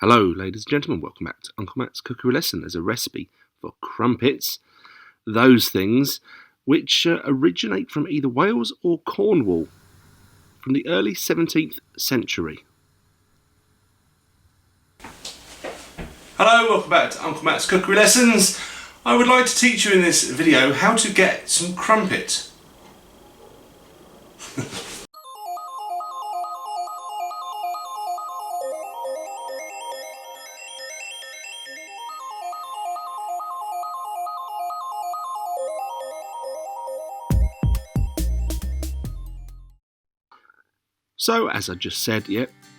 Hello ladies and gentlemen, welcome back to Uncle Matt's Cookery Lesson. There's a recipe for crumpets, those things which originate from either Wales or Cornwall from the early 17th century. Hello, welcome back to Uncle Matt's Cookery Lessons. I would like to teach you in this video how to get some crumpet. So, as I just said,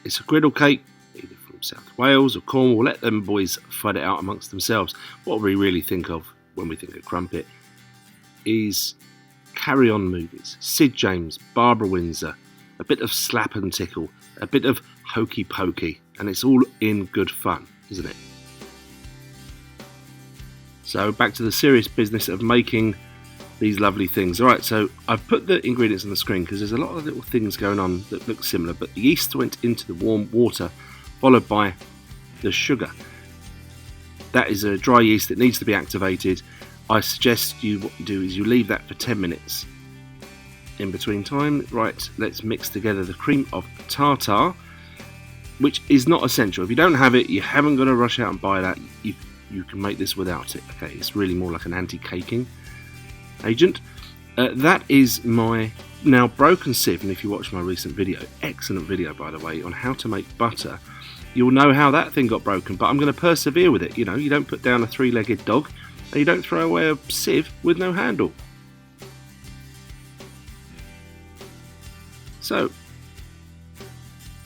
it's a griddle cake, either from South Wales or Cornwall. Let them boys fight it out amongst themselves. What we really think of when we think of crumpet is carry-on movies. Sid James, Barbara Windsor, a bit of slap and tickle, a bit of hokey pokey, and it's all in good fun, isn't it? So, back to the serious business of making these lovely things. Alright, so I've put the ingredients on the screen because there's a lot of little things going on that look similar, but the yeast went into the warm water followed by the sugar. That is a dry yeast that needs to be activated. I suggest what you do is you leave that for 10 minutes. In between time, right, let's mix together the cream of tartar, which is not essential. If you don't have it, you haven't got to rush out and buy that. You can make this without it. Okay, it's really more like an anti-caking agent. That is my now broken sieve, and if you watch my recent video, excellent video by the way, on how to make butter, you'll know how that thing got broken, but I'm going to persevere with it. You know, you don't put down a three-legged dog, and you don't throw away a sieve with no handle. So,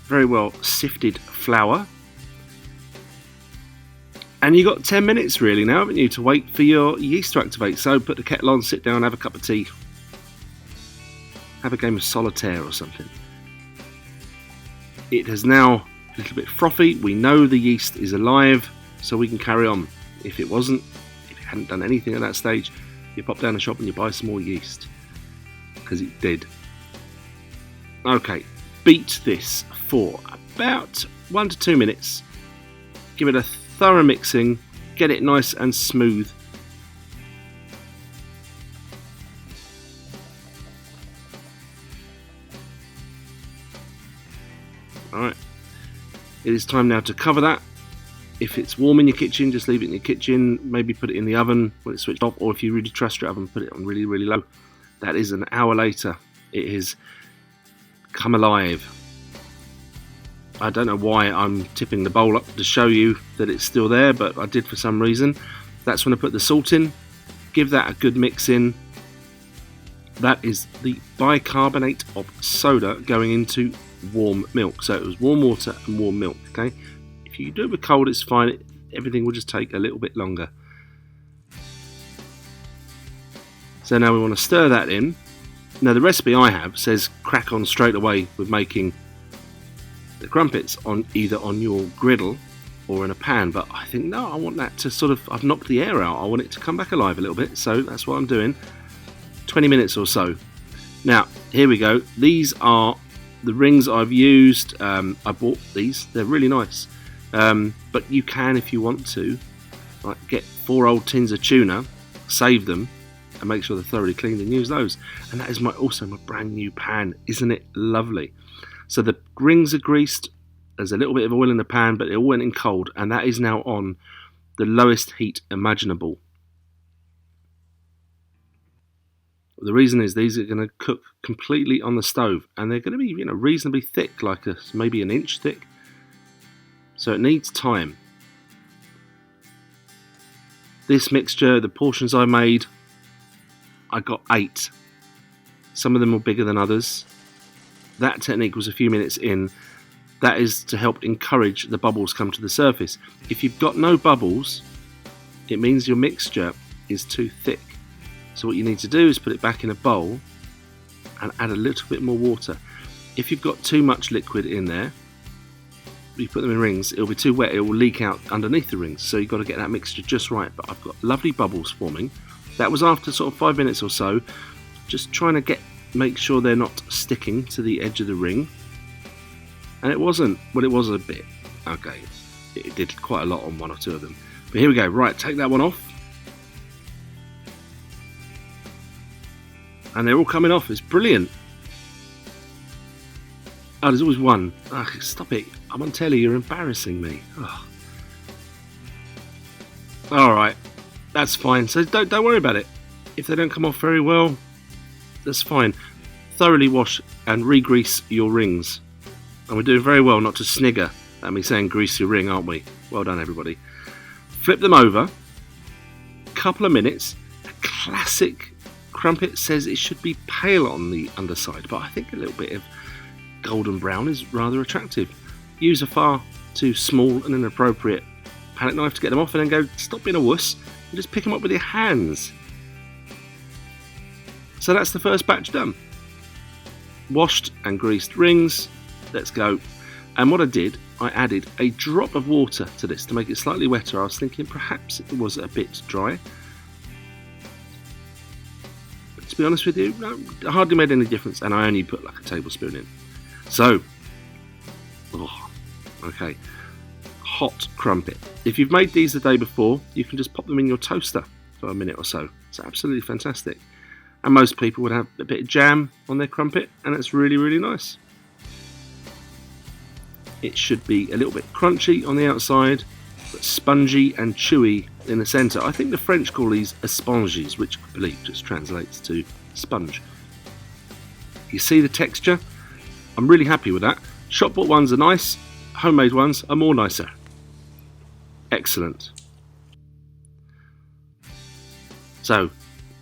very well sifted flour. And you've got 10 minutes really now, haven't you, to wait for your yeast to activate. So put the kettle on, sit down, have a cup of tea. Have a game of solitaire or something. It has now a little bit frothy. We know the yeast is alive, so we can carry on. If it wasn't, if you hadn't done anything at that stage, you pop down the shop and you buy some more yeast. Because it did. Okay, beat this for about 1 to 2 minutes. Give it a thorough mixing, get it nice and smooth. Alright, it is time now to cover that. If it's warm in your kitchen, just leave it in your kitchen, maybe put it in the oven when it's switched off, or if you really trust your oven, put it on really, really low. That is an hour later. It has come alive. I don't know why I'm tipping the bowl up to show you that it's still there, but I did for some reason. That's when I put the salt in. Give that a good mix in. That is the bicarbonate of soda going into warm milk. So it was warm water and warm milk, okay? If you do it with cold, it's fine. Everything will just take a little bit longer. So now we want to stir that in. Now the recipe I have says crack on straight away with making the crumpets on either on your griddle or in a pan, but I think no, I want that to sort of, I've knocked the air out, I want it to come back alive a little bit, so that's what I'm doing. 20 minutes or so. Now here we go. These are the rings I've used. I bought these, they're really nice, but you can, if you want to, like, get 4 old tins of tuna, save them and make sure they're thoroughly cleaned and use those. And that is also my brand new pan. Isn't it lovely? So the rings are greased, there's a little bit of oil in the pan, but it all went in cold, and that is now on the lowest heat imaginable. The reason is these are going to cook completely on the stove, and they're going to be, you know, reasonably thick, like maybe an inch thick. So it needs time. This mixture, the portions I made, I got 8. Some of them were bigger than others. That technique was a few minutes in. That is to help encourage the bubbles come to the surface. If you've got no bubbles, it means your mixture is too thick. So what you need to do is put it back in a bowl and add a little bit more water. If you've got too much liquid in there, you put them in rings, it'll be too wet, it will leak out underneath the rings. So you've got to get that mixture just right. But I've got lovely bubbles forming. That was after sort of 5 minutes or so, just trying to make sure they're not sticking to the edge of the ring. And it wasn't, well, it was a bit. Okay, it did quite a lot on one or two of them. But here we go. Right, take that one off. And they're all coming off. It's brilliant. Oh, there's always one. Oh, stop it. I'm on telly. You're embarrassing me. Oh. Alright. That's fine. So don't worry about it. If they don't come off very well, that's fine. Thoroughly wash and re-grease your rings. And we're doing very well not to snigger at me saying grease your ring, aren't we? Well done, everybody. Flip them over. Couple of minutes. A classic crumpet says it should be pale on the underside, but I think a little bit of golden brown is rather attractive. Use a far too small and inappropriate palette knife to get them off, and then go, stop being a wuss, and just pick them up with your hands. So that's the first batch done. Washed and greased rings. Let's go. And what I did, I added a drop of water to this to make it slightly wetter. I was thinking perhaps it was a bit dry. But to be honest with you, no, it hardly made any difference, and I only put like a tablespoon in. So, okay, hot crumpet. If you've made these the day before, you can just pop them in your toaster for a minute or so. It's absolutely fantastic. And most people would have a bit of jam on their crumpet, and it's really, really nice. It should be a little bit crunchy on the outside, but spongy and chewy in the centre. I think the French call these esponges, which I believe just translates to sponge. You see the texture? I'm really happy with that. Shop bought ones are nice, homemade ones are more nicer. Excellent. So,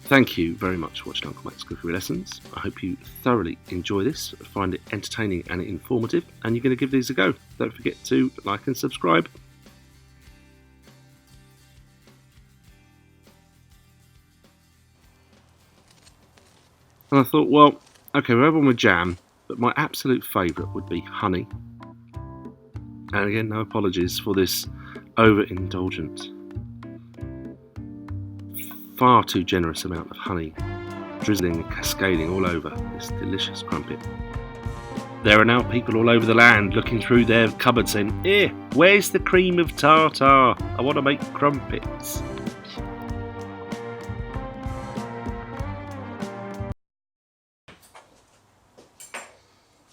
thank you very much for watching Uncle Mac's Cookery Lessons. I hope you thoroughly enjoy this, find it entertaining and informative, and you're going to give these a go. Don't forget to like and subscribe. And I thought, well, okay, we're over on with jam, but my absolute favourite would be honey. And again, no apologies for this overindulgent, far too generous amount of honey drizzling and cascading all over this delicious crumpet. There are now people all over the land looking through their cupboard saying, where's the cream of tartar? I want to make crumpets.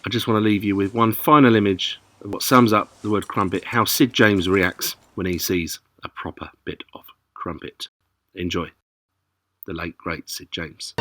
I just want to leave you with one final image of what sums up the word crumpet, how Sid James reacts when he sees a proper bit of crumpet. Enjoy. The late, great Sid James.